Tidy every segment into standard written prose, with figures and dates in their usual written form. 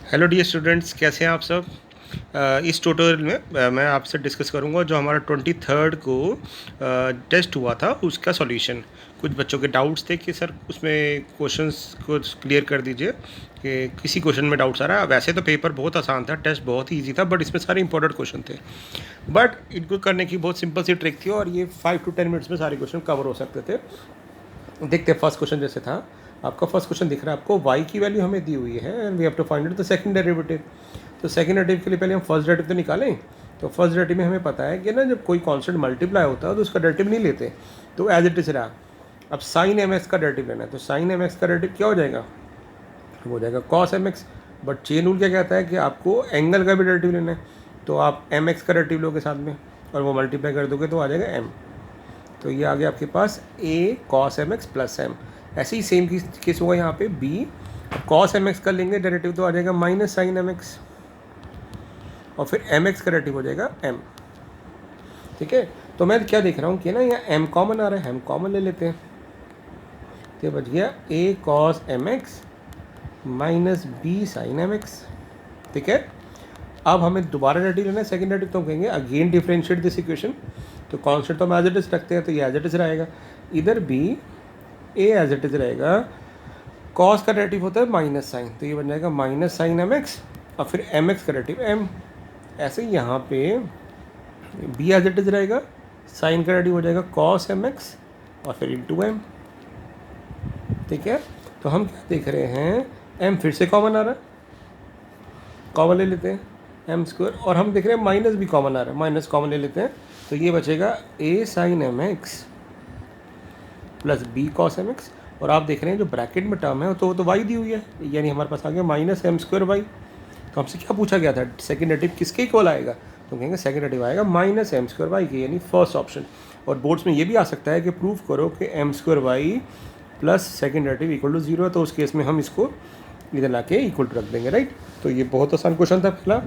Hello dear students, कैसे हैं आप सब। इस ट्यूटोरियल में मैं आपसे डिस्कस करूंगा जो हमारा 23rd को टेस्ट हुआ था उसका सॉल्यूशन। कुछ बच्चों के डाउट्स थे कि सर उसमें क्वेश्चंस को क्लियर कर दीजिए कि किसी क्वेश्चन में डाउट्स आ रहा है। वैसे तो पेपर बहुत आसान था, टेस्ट बहुत ही ईजी था, बट इसमें सारे इंपॉर्टेंट क्वेश्चन थे। बट इनको करने की बहुत सिंपल सी ट्रिक थी और ये 5 to 10 मिनट्स में सारे क्वेश्चन कवर हो सकते थे। देखते हैं फर्स्ट क्वेश्चन जैसे था। आपका फर्स्ट क्वेश्चन दिख रहा है आपको, y की वैल्यू हमें दी हुई है and we have to find out the second derivative. तो सेकंड डेरिवेटिव के लिए पहले हम फर्स्ट डेरिवेटिव तो निकालें। तो फर्स्ट डेरिवेटिव में हमें पता है कि ना जब कोई कांस्टेंट मल्टीप्लाई होता है तो उसका डेरिवेटिव नहीं लेते, तो एज इट इज रहा। अब साइन एम एक्स का डेरिवेटिव लेना है, तो साइन एम एक्स का डेरिवेटिव क्या हो जाएगा, हो जाएगा cos M x. But chain rule क्या कहता है कि आपको एंगल का भी डेरिवेटिव लेना है, तो आप एम एक्स का डेरिवेटिव लोगे साथ में और वो मल्टीप्लाई कर दोगे तो आ जाएगा एम। तो ये आ गया आपके पास A cos M x plus M. ऐसे ही सेम केस होगा यहाँ पे बी, कॉस एम एक्स कर लेंगे डेरिवेटिव तो आ जाएगा माइनस साइन एम एक्स, और फिर एम एक्स का डेरिवेटिव हो जाएगा एम। ठीक है, तो मैं क्या देख रहा हूँ कि ना यहाँ एम कॉमन आ रहा है, एम कॉमन ले लेते हैं। तो बच गया A cos M X minus B sine M X. ठीक है, अब हमें दोबारा डेरिवेटिव लेना है सेकंड डेरिवेटिव, तो हम कहेंगे अगेन डिफरेंशिएट दिस इक्वेशन। तो कॉन्स्टेंट तो हम एज इट इज रखते हैं, तो ये एज इट इज रहेगा। इधर भी ए एज इट इज रहेगा, कॉस का डेरिवेटिव होता है माइनस साइन, तो ये बन जाएगा माइनस साइन एम एक्स और फिर एम एक्स का डेरिवेटिव एम। ऐसे ही यहाँ पे बी एज इट इज रहेगा, साइन का डेरिवेटिव हो जाएगा कॉस एम एक्स और फिर इंटू एम। ठीक है, तो हम क्या देख रहे हैं, एम फिर से कॉमन आ रहा है, कॉमन ले लेते हैं एम स्क्वायर, और हम देख रहे हैं माइनस भी कॉमन आ रहा है, माइनस कॉमन ले लेते हैं। तो ये बचेगा A sine M x plus B cos M x, और आप देख रहे हैं जो ब्रैकेट में टर्म है तो वो तो वाई दी हुई है, यानी हमारे पास आ गया माइनस एम स्क्वायर वाई। तो हमसे क्या पूछा गया था, सेकंड डेरिवेटिव किसके इक्वल आएगा, तो कहेंगे सेकंड डेरिवेटिव आएगा माइनस एम स्क्वायर वाई के, यानी फर्स्ट ऑप्शन। और बोर्ड्स में ये भी आ सकता है कि प्रूव करो कि m square y plus second derivative equal to zero है, तो उस केस में हम इसको इधर ला के इक्वल टू रख देंगे, राइट। तो ये बहुत आसान क्वेश्चन था पहला,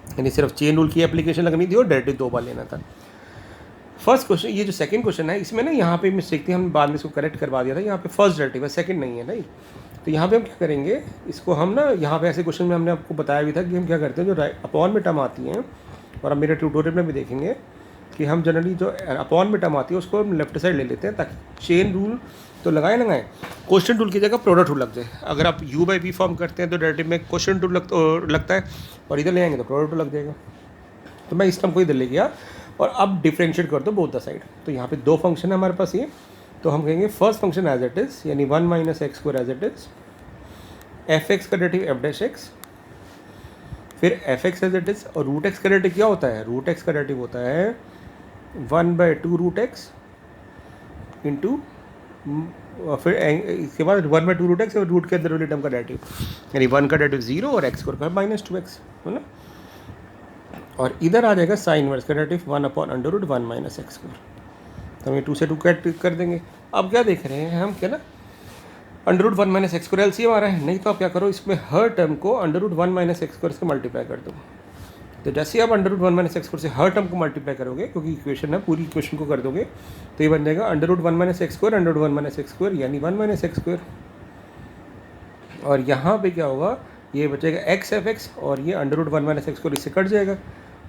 यानी सिर्फ चेन रूल की एप्लीकेशन लगनी थी और डेरिवेटिव 2 बार लेना था। फर्स्ट क्वेश्चन, ये जो सेकंड क्वेश्चन है इसमें ना यहाँ पे मिस्टेक थी, हम बाद में इसको करेक्ट करवा दिया था। यहाँ पे फर्स्ट डेरिवेटिव है, सेकंड नहीं है, राइट। तो यहाँ पे हम क्या करेंगे, इसको हम ना यहाँ पे ऐसे क्वेश्चन में हमने आपको बताया भी था कि हम क्या करते हैं, जो अपॉन में टर्म आती हैं, और हम मेरे ट्यूटोरियल में भी देखेंगे कि हम जनरली जो अपॉन में टर्म आती है उसको हम लेफ्ट साइड ले लेते हैं, ताकि चेन रूल तो लगाए क्वेश्चन रूल की जगह प्रोडक्ट रूल लग जाए। अगर आप यू बाई वी फॉर्म करते हैं तो डेरिवेटिव में क्वेश्चन रूल लगता है, और इधर ले आएंगे तो प्रोडक्ट रूल लग जाएगा। तो मैं इस टर्म को इधर ले गया, और अब डिफरेंशिएट कर दो बोथ द साइड। तो यहाँ पे दो फंक्शन है हमारे पास ये, तो हम कहेंगे first function as it is, यानी 1 minus x square as it is, f x का डेरिवेटिव एफ डैश एक्स, फिर f x as it is, और रूट एक्स का डेरिवेटिव क्या होता है, रूट एक्स का डेरिवेटिव होता है 1/2 रूट एक्स इंटू, और फिर इसके बाद 1/2 रूट एक्स और रूट के अंदर वाली टर्म का डेरिवेटिव, यानी 1 का डेरिवेटिव 0 और एक्स स्क्वायर का माइनस 2x, है ना। और इधर आ जाएगा साइन इनवर्स का डेरिवेटिव 1/√1 माइनस एक्स स्क्वायर। तो हम ये 2 से 2 कट कर देंगे। अब क्या देख रहे हैं हम, क्या ना √1 माइनस एक्स स्क्वायर एलसीएम आ रहा है, नहीं तो आप क्या करो, इसमें हर टर्म को √1 माइनस एक्स स्क्वायर से मल्टीप्लाई कर दो। तो जैसे ही आप √1 माइनस एक्स स्क्वायर से हर टर्म को मल्टीप्लाई करोगे, क्योंकि इक्वेशन है, पूरी इक्वेशन को कर दोगे, तो ये बन जाएगा √1 minus x square √1 minus x square, यानी 1 माइनस एक्स स्क्वायर। और यहाँ पे क्या होगा, ये बचेगा एक्स एफ एक्स, और ये √1 माइनस एक्स स्क्वायर इससे कट जाएगा,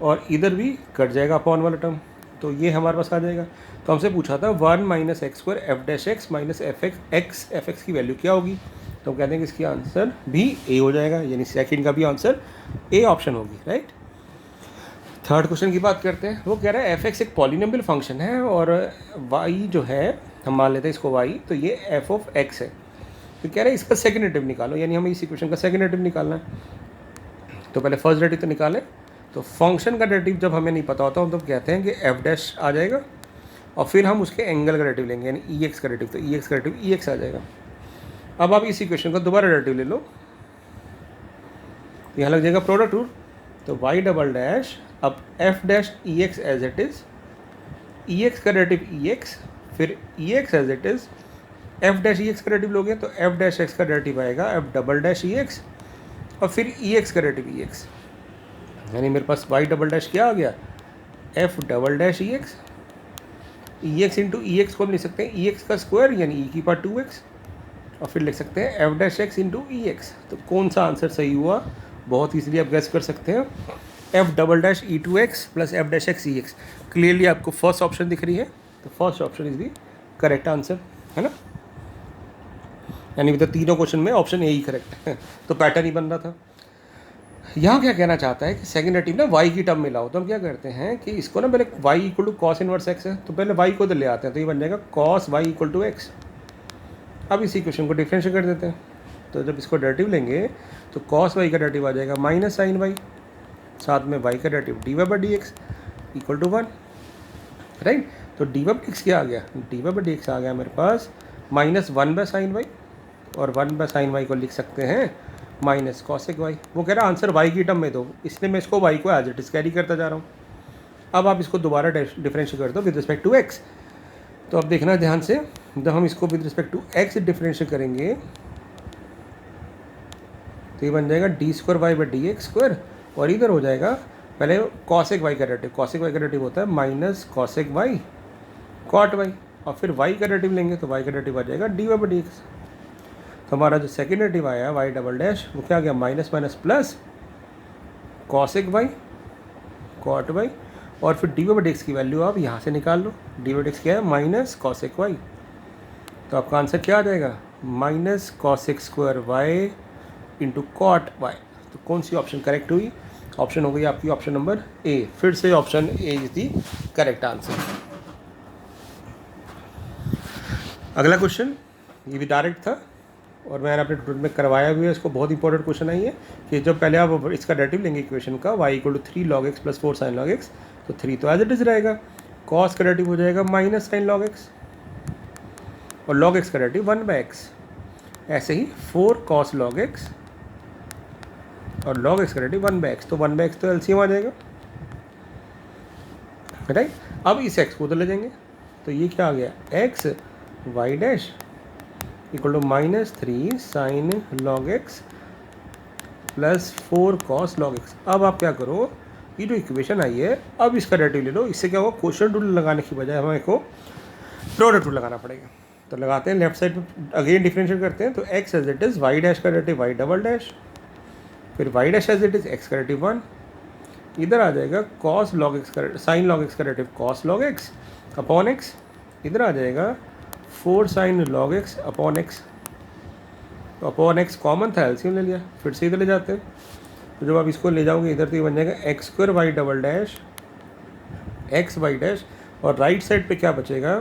और इधर भी कट जाएगा अपॉन वाला टर्म, तो ये हमारे पास आ जाएगा। तो हमसे पूछा था 1 minus x square F dash x minus F x की वैल्यू क्या होगी, तो हम कहते हैं कि इसकी आंसर भी ए हो जाएगा, यानी सेकंड का भी आंसर ए ऑप्शन होगी, राइट। थर्ड क्वेश्चन की बात करते हैं। वो कह रहा है एफ एक्स एक पॉलिनोमियल फंक्शन है और वाई जो है, हम मान लेते हैं इसको वाई, तो ये एफ ऑफ एक्स है। तो कह रहे हैं इसका सेकंड डेरिवेटिव निकालो, यानी हमें इस इक्वेशन का सेकंड डेरिवेटिव निकालना है। तो पहले फर्स्ट डेरिवेटिव तो निकालें। तो फंक्शन का डेरिवेटिव जब हमें नहीं पता होता हम तो कहते हैं कि एफ डैश आ जाएगा, और फिर हम उसके एंगल का डेरिवेटिव लेंगे, यानी ई एक्स का डेरिवेटिव, तो ई एक्स का डेरिवेटिव ई एक्स आ जाएगा। अब आप इस इक्वेशन का दोबारा डेरिवेटिव ले लो, यहाँ लग जाएगा प्रोडक्ट रूल, तो वाई डबल डैश, अब F dash E X as it is, E X का डेरिवेटिव ई एक्स, फिर E X as it is, F dash E X का डेरिवेटिव लोगे तो एफ डैश एक्स का डेरिवेटिव आएगा F double dash E X, और फिर E X का डेरिवेटिव ई एक्स, यानी मेरे पास वाई डबल डैश क्या आ गया, F double dash E x into ई एक्स को हम लिख सकते हैं ई एक्स का स्क्वायर, यानी ई की पावर 2x, और फिर लिख सकते हैं एफ डैश एक्स इंटू ई एक्स। तो कौन सा आंसर सही हुआ, बहुत ईजिली आप गैस कर सकते हैं, f double dash e to x plus f dash x e x. Clearly आपको फर्स्ट ऑप्शन दिख रही है, तो first option is the correct answer, है ना। यानी तो तीनों क्वेश्चन में ऑप्शन ए ही करेक्ट है, तो पैटर्न ही बन रहा था। यहाँ क्या कहना चाहता है कि सेकंड डेरिवेटिव ना वाई की टर्म में लाओ, तो हम क्या करते हैं कि इसको ना पहले y equal to cos inverse x है, तो पहले वाई को तो ले आते हैं, तो ये बन जाएगा cos y equal to x. अब इसी क्वेश्चन को डिफरेंशिएट कर देते हैं, तो जब इसको डेरिवेटिव लेंगे तो कॉस वाई का डेरिवेटिव आ जाएगा माइनस साइन वाई, साथ में वाई का derivative D Y by D X equal to 1, right. तो D Y by D x क्या आ गया, D Y by D X आ गया मेरे पास माइनस 1 बाय साइन वाई, और 1 बाय साइन वाई को लिख सकते हैं माइनस कॉसेक वाई। वो कह रहा है आंसर वाई की टर्म में दो, इसलिए मैं इसको वाई को एज इट इज कैरी करता जा रहा हूँ। अब आप इसको दोबारा डिफरेंशिएट कर दो विद रिस्पेक्ट टू एक्स, तो अब देखना ध्यान से, जब हम इसको with respect to x differentiate करेंगे तो ये बन जाएगा d square y by D x square, और इधर हो जाएगा पहले कॉसेक वाई का डेरिवेटिव, कॉसेक वाई का डेरिवेटिव होता है minus cosec y cot y, और फिर वाई का डेरिवेटिव लेंगे तो वाई का डेरिवेटिव आ जाएगा d Y by D x. तो हमारा जो सेकेंड डेरिवेटिव आया वाई डबल डैश, वो क्या आ गया minus minus plus cosec y cot y, और फिर d Y by D x की वैल्यू आप यहाँ से निकाल लो, डी वाई डी एक्स क्या है माइनस कॉसेक वाई, तो आपका आंसर क्या आ जाएगा minus cosec square y into cot y. तो कौन सी ऑप्शन करेक्ट हुई, ऑप्शन हो गई आपकी ऑप्शन नंबर ए। फिर से option A is the correct answer. अगला क्वेश्चन ये भी डायरेक्ट था और मैंने अपने ट्यूटोरियल में करवाया भी है, इसको बहुत इंपॉर्टेंट क्वेश्चन आई है कि जब पहले आप इसका डेरिवेटिव लेंगे इक्वेशन का y equal to 3 log x plus 4 sin log x, तो 3 तो एज इट इज रहेगा, cos का डेरिवेटिव हो जाएगा माइनस sin log x, और log x का डेरिवेटिव 1 बाई x, ऐसे ही 4 cos log x और log x का डेरिवेटिव 1 बाई x, तो 1 बाई x तो एलसीएम आ जाएगा, राइट। अब इस x को उधर ले जाएंगे तो ये क्या आ गया x y dash equal to minus 3 sine log x plus 4 cos log x. अब आप क्या करो, ये जो इक्वेशन आई है अब इसका डेरिवेटिव ले लो, इससे क्या होगा क्वोशिएंट रूल लगाने की बजाय हमें को प्रोडक्ट रूल लगाना पड़ेगा। तो लगाते हैं लेफ्ट साइड पे, अगेन डिफरेंशिएट करते हैं, तो x as it is y dash का डेरिवेटिव वाई डबल डैश, फिर y dash as it is x का डेरिवेटिव 1, इधर आ जाएगा कॉस लॉग एक्स का साइन लॉग एक्स का derivative cos log x upon x, इधर आ जाएगा 4 sine log x upon x, तो अपॉन एक्स कॉमन था एलसीएम ले लिया, फिर से इधर ले जाते हैं, तो जब आप इसको ले जाओगे इधर तो ये बन जाएगा x square y double dash x Y dash, और राइट साइड पे क्या बचेगा,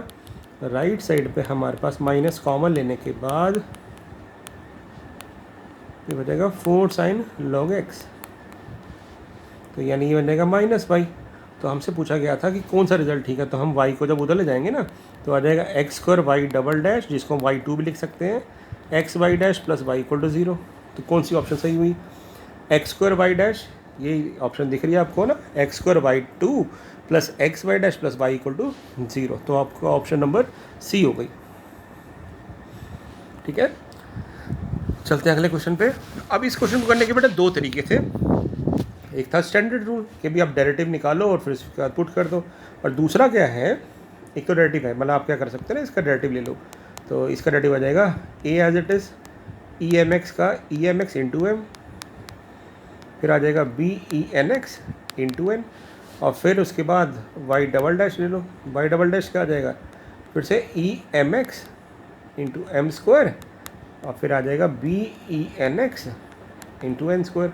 राइट साइड पे हमारे पास माइनस कॉमन लेने के बाद ये बचेगा 4 साइन लॉग एक्स, तो यानी ये बन जाएगा माइनस वाई। तो हमसे पूछा गया था कि कौन सा रिजल्ट ठीक है, तो हम वाई को जब उधर ले जाएंगे ना तो आ जाएगा x square y double dash, जिसको हम वाई टू भी लिख सकते हैं, x Y dash plus y equal to 0। तो कौन सी ऑप्शन सही हुई, एक्स स्क्वायर वाई डैश, ये ऑप्शन दिख रही है आपको ना, x square y two plus x Y dash plus y equal to 0, तो आपका ऑप्शन नंबर सी हो गई, ठीक है। चलते हैं अगले क्वेश्चन पे। अब इस क्वेश्चन को करने के बेटा दो तरीके थे, एक था स्टैंडर्ड रूल कि भी आप डेरिवेटिव निकालो और फिर इसके बाद पुट कर दो, और दूसरा क्या है, एक तो डेरिवेटिव है, मतलब आप क्या कर सकते हैं ना, इसका डेरिवेटिव ले लो, तो इसका डेरिवेटिव आ जाएगा A as it is E M x का E M x into M, फिर आ जाएगा B E N x into N, और फिर उसके बाद वाई डबल डैश ले लो, वाई डबल डैश क्या आ जाएगा फिर से e M x into M square, और फिर आ जाएगा B E N x into n square,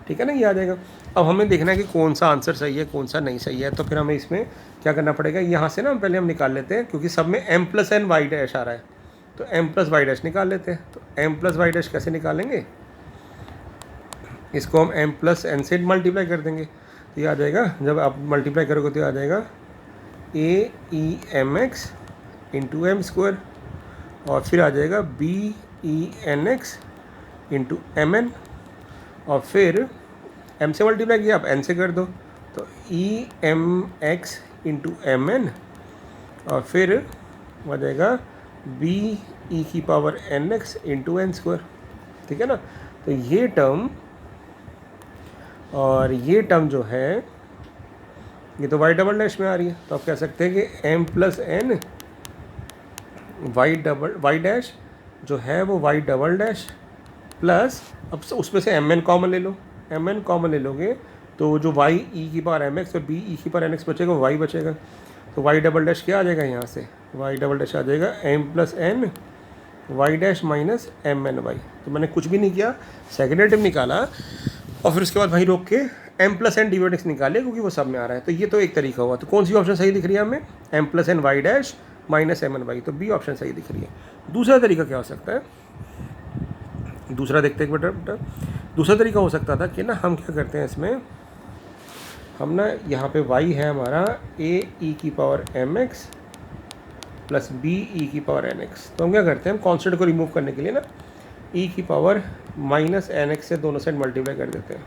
ठीक है ना, ये आ जाएगा। अब हमें देखना है कि कौन सा आंसर सही है कौन सा नहीं सही है, तो फिर हमें इसमें क्या करना पड़ेगा, यहाँ से ना पहले हम निकाल लेते हैं, क्योंकि सब में m plus N Y dash आ रहा है, तो m प्लस वाई डैश निकाल लेते हैं। तो m प्लस वाई डैश कैसे निकालेंगे, इसको हम m प्लस एन से मल्टीप्लाई कर देंगे, तो ये आ जाएगा, जब आप मल्टीप्लाई करोगे तो आ जाएगा A E M x into M square, और फिर आ जाएगा B E N x into M N, और फिर m से मल्टीप्लाई किया आप n से कर दो, तो e M x into M N, और फिर आ जाएगा बी ई की power n x into n square, ठीक है ना। तो ये टर्म और ये टर्म जो है ये तो वाई डबल डैश में आ रही है, तो आप कह सकते हैं कि m plus N Y dash जो है वो वाई डबल डैश प्लस, अब उसमें से एम एन कॉमन ले लो, एम एन कॉमन ले लोगे तो जो y e की पावर एम एक्स और b e की पावर एन एक्स बचेगा वो y बचेगा। तो y डबल डैश क्या आ जाएगा यहाँ से, y डबल डैश आ जाएगा m plus N Y dash minus m n y. तो मैंने कुछ भी नहीं किया, सेकेंड डेरिवेटिव निकाला और फिर उसके बाद वहीं रोक के m प्लस एन डिवाइडेक्स निकाले क्योंकि वो सब में आ रहा है। तो ये तो एक तरीका हुआ। तो कौन सी ऑप्शन सही दिख रही है हमें, m plus N Y dash minus m n y, तो बी ऑप्शन सही दिख रही है। दूसरा तरीका क्या हो सकता है, दूसरा देखते हैं बेटा। दूसरा तरीका हो सकता था कि ना हम क्या करते हैं इसमें, हम ना यहाँ पे y है हमारा a e की power m x plus b e की पावर एन एक्स। तो हम क्या करते हैं, हम कॉन्स्टेंट को रिमूव करने के लिए ना e की पावर माइनस एन एक्स से दोनों साइड मल्टीप्लाई कर देते हैं।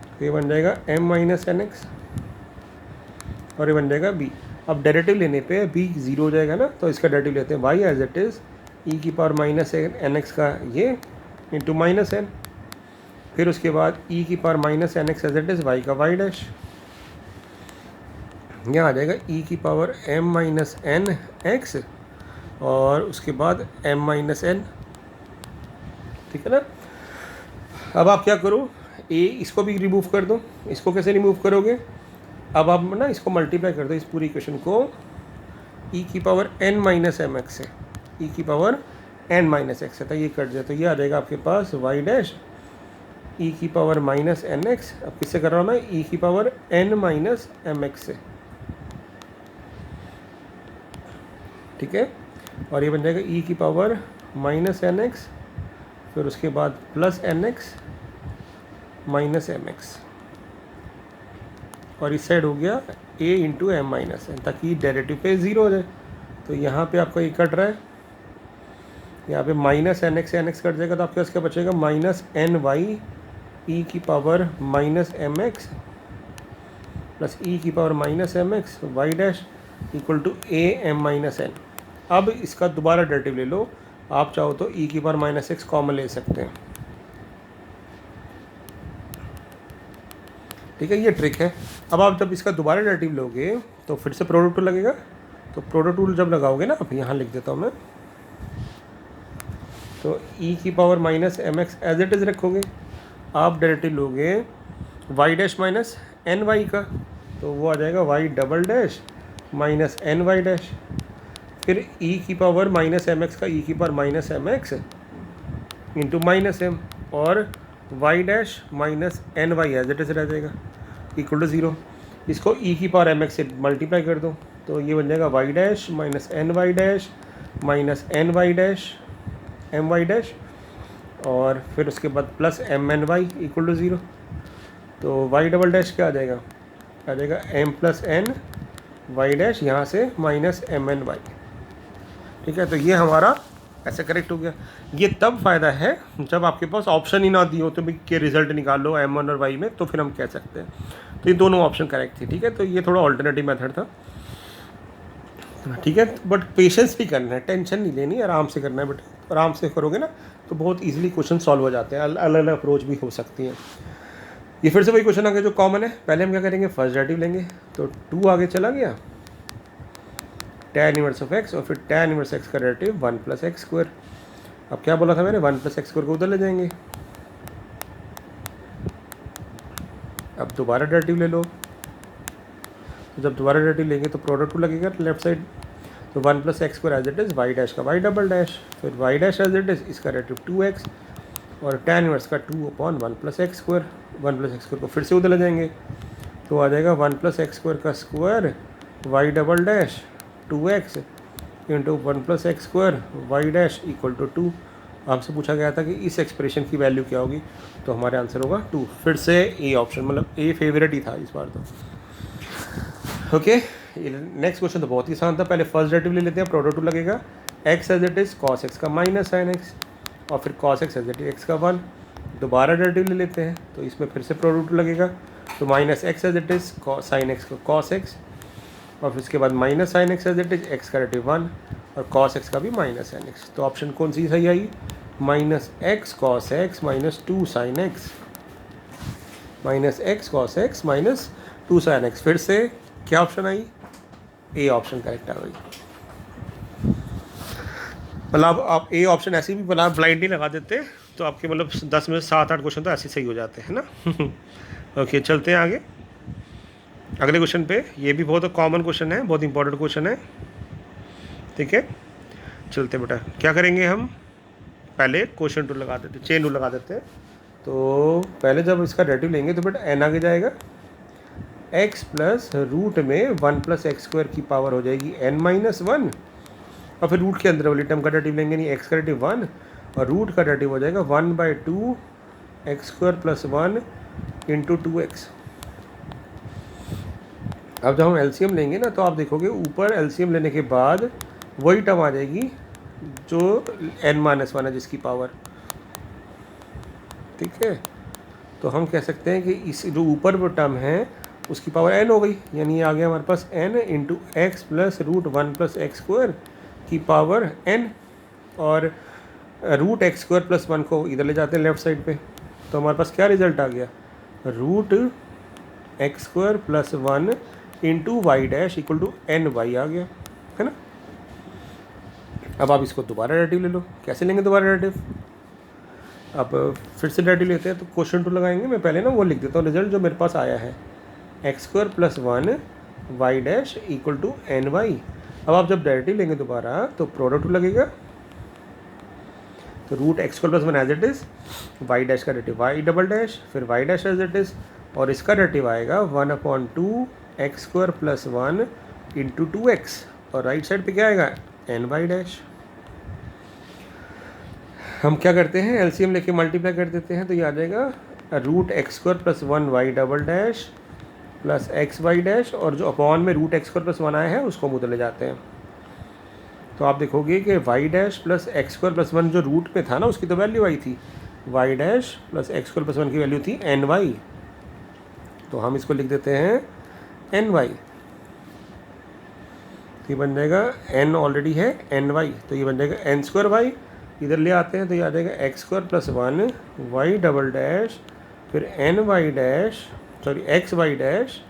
तो ये बन जाएगा m माइनस एन एक्स और ये बन जाएगा b। अब डेरिवेटिव लेने पे b ज़ीरो हो जाएगा ना, तो इसका डेरिवेटिव लेते हैं y as it is e की पावर माइनस एन एक्स का ये इंटू माइनस एन, फिर उसके बाद e की power minus n x as it is y का y डैश, यहाँ आ जाएगा e की power m minus n x और उसके बाद m माइनस एन। ठीक है ना। अब आप क्या करो, a इसको भी रिमूव कर दो। इसको कैसे रिमूव करोगे, अब आप ना इसको मल्टीप्लाई कर दो इस पूरी इक्वेशन को e की power n minus M x से, e की पावर n माइनस एक्स है। तो ये कट जाए तो ये आ जाएगा आपके पास y डैश e की पावर माइनस एन एक्स। अब किससे कर रहा हूँ मैं, e की power n minus M x से। ठीक है, और ये बन जाएगा e की पावर माइनस एन एक्स फिर उसके बाद plus n x minus M x, और इस साइड हो गया a into m minus n, ताकि डेरिवेटिव पे ज़ीरो हो जाए। तो यहाँ पे आपका ये कट रहा है, यहाँ पे माइनस एन एक्स कट जाएगा तो आपके पास क्या बचेगा, माइनस एन वाई ई की power minus M x plus E की power minus M X Y dash equal to A M minus N. अब इसका दोबारा डेरिवेटिव ले लो, आप चाहो तो ई की पावर माइनस एक्स कॉमन ले सकते हैं। ठीक है, ये ट्रिक है। अब आप जब इसका दोबारा डेरिवेटिव लोगे तो फिर से प्रोडक्ट टूल लगेगा। तो प्रोडक्ट टूल जब लगाओगे ना, अब यहाँ लिख देता हूँ मैं, तो e की power minus M x as it is रखोगे। आप डेरिवेटिव लोगे y dash minus n y का, तो वो आ जाएगा y double dash minus n Y dash, फिर e की पावर माइनस एम एक्स का e की power minus M x into minus m और y dash minus n y as it is रह जाएगा इक्वल टू ज़ीरो। इसको e की power m x से मल्टीप्लाई कर दो तो ये बन जाएगा y dash minus n Y dash minus n Y dash m y dash और फिर उसके बाद plus m n y equal to zero. तो y डबल डैश क्या आ जाएगा m plus N Y dash, यहाँ से माइनस एम एन वाई। ठीक है, तो ये हमारा ऐसे करेक्ट हो गया। ये तब फ़ायदा है जब आपके पास ऑप्शन ही ना दी हो तो भी के रिजल्ट निकाल लो m1 और y में, तो फिर हम कह सकते हैं। तो ये दोनों ऑप्शन करेक्ट थी। ठीक है, तो ये थोड़ा ऑल्टरनेटिव मेथड था। ठीक है, बट पेशेंस भी करना है, टेंशन नहीं लेनी, आराम से करना है। बट आराम से करोगे ना तो बहुत इजीली क्वेश्चन सॉल्व हो जाते हैं। अलग अलग अप्रोच भी हो सकती हैं। ये फिर से वही क्वेश्चन आ गया जो कॉमन है। पहले हम क्या करेंगे, फर्स्ट डेरिवेटिव लेंगे। तो 2 आगे चला गया, tan इनवर्स ऑफ x और फिर tan इनवर्स x का डेरिवेटिव 1 प्लस एक्स स्क्वायर। अब क्या बोला था मैंने, 1 प्लस एक्स स्क्वायर को उधर ले जाएंगे। अब दोबारा डेरिवेटिव ले लो। तो जब दोबारा डेरिवेटिव लेंगे तो प्रोडक्ट टू लगेगा लेफ्ट साइड। तो 1 plus x square as it is y dash का वाई डबल डैश, फिर y dash as it is इसका डेरिवेटिव 2x और tan इनवर्स का 2/1 plus x square. 1 plus x square को फिर से उधर ले जाएंगे तो आ जाएगा 1 प्लस एक्स स्क्वायर का square y double dash 2x into 1 plus x square y dash equal to 2। आपसे पूछा गया था कि इस एक्सप्रेशन की वैल्यू क्या होगी, तो हमारे आंसर होगा 2। फिर से ए ऑप्शन, मतलब ए फेवरेट ही था इस बार तो। ओके, नेक्स्ट क्वेश्चन तो बहुत ही आसान था। पहले फर्स्ट डेरिवेटिव ले लेते हैं, प्रोडक्ट टू लगेगा x as it is cos x का माइनस साइन एक्स और फिर cos x as it is x का 1। दोबारा डेरिवेटिव ले लेते हैं तो इसमें फिर से प्रोडक्ट टू लगेगा। तो minus X as it is sine X का कॉस एक्स और फिर उसके बाद minus sine X as it is x का डेरिवेटिव 1 और कॉस एक्स का भी माइनस साइन एक्स। तो ऑप्शन कौन सी सही आई, minus X cos X minus 2 sine X, minus X cos X minus 2 sine X. फिर से क्या ऑप्शन आई, ए ऑप्शन करेक्ट आ गई। मतलब आप ए ऑप्शन ऐसे भी बना ब्लाइंडली लगा देते तो आपके मतलब 10 में 7-8 क्वेश्चन तो ऐसे सही हो जाते हैं ना। ओके, चलते हैं आगे अगले क्वेश्चन पे। ये भी बहुत कॉमन क्वेश्चन है, बहुत इंपॉर्टेंट क्वेश्चन है, ठीक है। चलते बेटा, क्या करेंगे हम, पहले क्वेश्चन टू लगा देते, चेन रूल लगा देते हैं। तो पहले जब इसका डेरिवेटिव लेंगे तो बेटा एन आगे जाएगा, x प्लस रूट में 1 प्लस एक्स स्क्वायर की पावर हो जाएगी n-1, और फिर रूट के अंदर वाली टर्म का डेरिवेटिव लेंगे, नहीं x का डेरिवेटिव 1 और रूट का डेरिवेटिव हो जाएगा 1/2 x square plus 1 into 2x। अब जब हम एलसीएम लेंगे ना तो आप देखोगे ऊपर एलसीएम लेने के बाद वही टर्म आ जाएगी जो n-1 है जिसकी पावर, ठीक है। तो हम कह सकते हैं कि इस जो ऊपर वो टर्म है उसकी पावर n हो गई, यानी ये आ गया हमारे पास n into x plus root 1 plus x square की पावर n, और रूट एक्स स्क्वायर प्लस 1 को इधर ले जाते हैं लेफ्ट साइड पे, तो हमारे पास क्या रिजल्ट आ गया, root x square plus 1 into y dash equal to NY आ गया, है ना। अब आप इसको दोबारा डेरिवेटिव ले लो। कैसे लेंगे दोबारा डेरिवेटिव, अब फिर से डेरिवेटिव लेते हैं तो क्वेश्चन टू लगाएंगे। मैं पहले ना वो लिख देता हूँ रिजल्ट जो मेरे पास आया है, x square plus 1 y dash equal to NY। अब आप जब डेरिवेटिव लेंगे दोबारा तो प्रोडक्ट लगेगा, तो root x square plus 1 as it is, y dash का डेरिवेटिव वाई डबल डैश, फिर y dash as it is, और इसका डेरिवेटिव आएगा 1/2 x square plus 1 into 2x, और राइट साइड पे क्या आएगा NY डैश। हम क्या करते हैं, एलसीएम लेके मल्टीप्लाई कर देते हैं, तो ये आ जाएगा root x square plus 1 y double dash plus x Y dash, और जो अपॉन में रूट एक्स स्क्वायर प्लस 1 आया है उसको हम उधर ले जाते हैं। तो आप देखोगे कि y dash plus x square plus 1 जो रूट में था ना उसकी तो वैल्यू आई थी, y dash plus x square plus 1 की वैल्यू थी NY, तो हम इसको लिख देते हैं NY। तो ये बन जाएगा n ऑलरेडी है NY, तो ये बन जाएगा n स्क्वायर वाई, इधर ले आते हैं तो ये आ जाएगा x square plus 1 y double dash फिर NY dash sorry x Y dash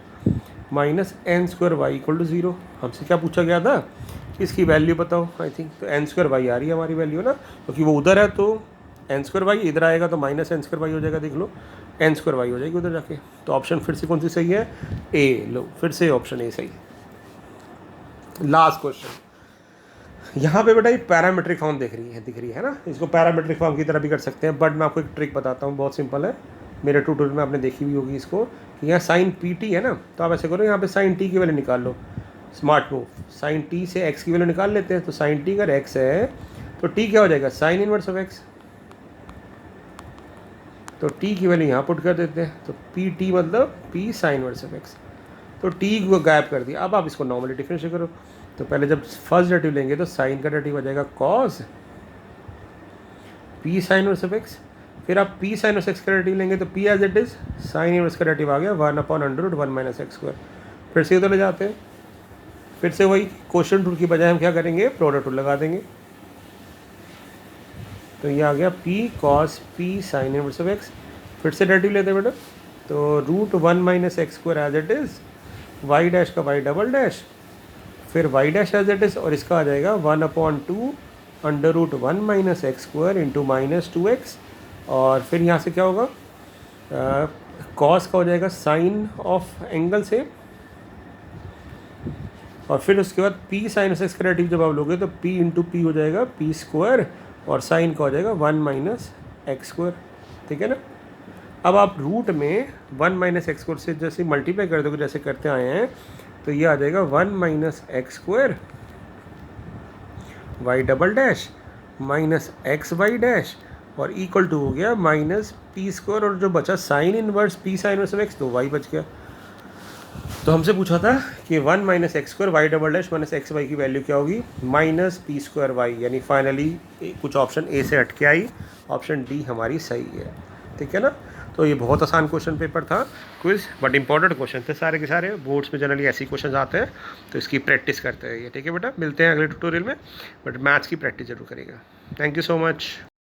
minus n square y equal to 0। हमसे क्या पूछा गया था, इसकी वैल्यू बताओ, आई थिंक तो n स्क्वायर वाई आ रही है हमारी वैल्यू ना, क्योंकि वो उधर है तो n स्क्वायर वाई, इधर आएगा तो माइनस n स्क्वायर वाई हो जाएगा, देख लो n स्क्वायर वाई हो जाएगी उधर जाके। तो ऑप्शन फिर से कौन सी सही है, ए, लो फिर से ऑप्शन ए सही। लास्ट क्वेश्चन, यहाँ पे बेटा ये पैरामीट्रिक फॉर्म दिख रही है ना, इसको पैरामीट्रिक फॉर्म की तरह भी कर सकते हैं, बट मैं आपको एक ट्रिक बताता हूँ, बहुत सिंपल है, मेरे ट्यूटोरियल में आपने देखी हुई होगी इसको, कि यहाँ साइन PT है ना, तो आप ऐसे करो यहाँ पे साइन T की वैल्यू निकाल लो, स्मार्ट मूव, साइन T से x की वैल्यू निकाल लेते हैं, तो साइन T अगर x है तो T क्या हो जाएगा, साइन इनवर्स ऑफ x, तो T की वैल्यू यहाँ पुट कर देते हैं, तो PT मतलब P sine inverse of x, तो T को गायब कर दिया। अब आप इसको नॉर्मली डिफरेंशिएट करो, तो पहले जब फर्स्ट डेरिवेटिव लेंगे तो साइन का डेरिवेटिव हो जाएगा cos P sine inverse of x, फिर आप P साइन इनवर्स x का डेरिवेटिव लेंगे तो P as it is sine inverse का डेरिवेटिव आ गया 1/√1 माइनस एक्स स्क्वायर। फिर से उधर ले जाते हैं, फिर से वही क्वेश्चन टूल की बजाय हम क्या करेंगे, प्रोडक्ट टूल लगा देंगे, तो ये आ गया P cos P sine inverse of x। फिर से डेरिवेटिव लेते हैं बेटा, तो √1 minus x square as it is, y dash का वाई डबल डैश, फिर y dash as it is, और इसका आ जाएगा 1/2 √1 minus x square into minus 2x, और फिर यहाँ से क्या होगा, कॉस का हो जाएगा साइन ऑफ एंगल से, और फिर उसके बाद P साइन ऑफ एक्स का डेरिवेटिव जब आप लोगे तो P इंटू P हो जाएगा P स्क्वायर, और साइन का हो जाएगा 1 माइनस एक्स स्क्वायर, ठीक है ना। अब आप रूट में 1 माइनस एक्स स्क्वायर से जैसे मल्टीप्लाई कर दोगे जैसे करते आए हैं, तो ये आ जाएगा 1 minus x square y double dash minus x Y dash, और इक्वल टू हो गया माइनस P स्क्वायर, और जो बचा sine inverse P sine inverse of x, तो y बच गया। तो हमसे पूछा था कि 1 minus x square y double dash minus x y की वैल्यू क्या होगी, माइनस P स्क्वायर वाई, यानी फाइनली कुछ ऑप्शन ए से हट के आई, ऑप्शन डी हमारी सही है, ठीक है ना। तो ये बहुत आसान क्वेश्चन पेपर था, क्विज, बट इंपॉर्टेंट क्वेश्चन थे सारे के सारे, बोर्ड्स में जनरली ऐसे क्वेश्चन आते हैं, तो इसकी प्रैक्टिस करते रहिए, ठीक है बेटा। मिलते हैं अगले ट्यूटोरियल में, बट मैथ्स की प्रैक्टिस जरूर करिएगा। Thank you so much.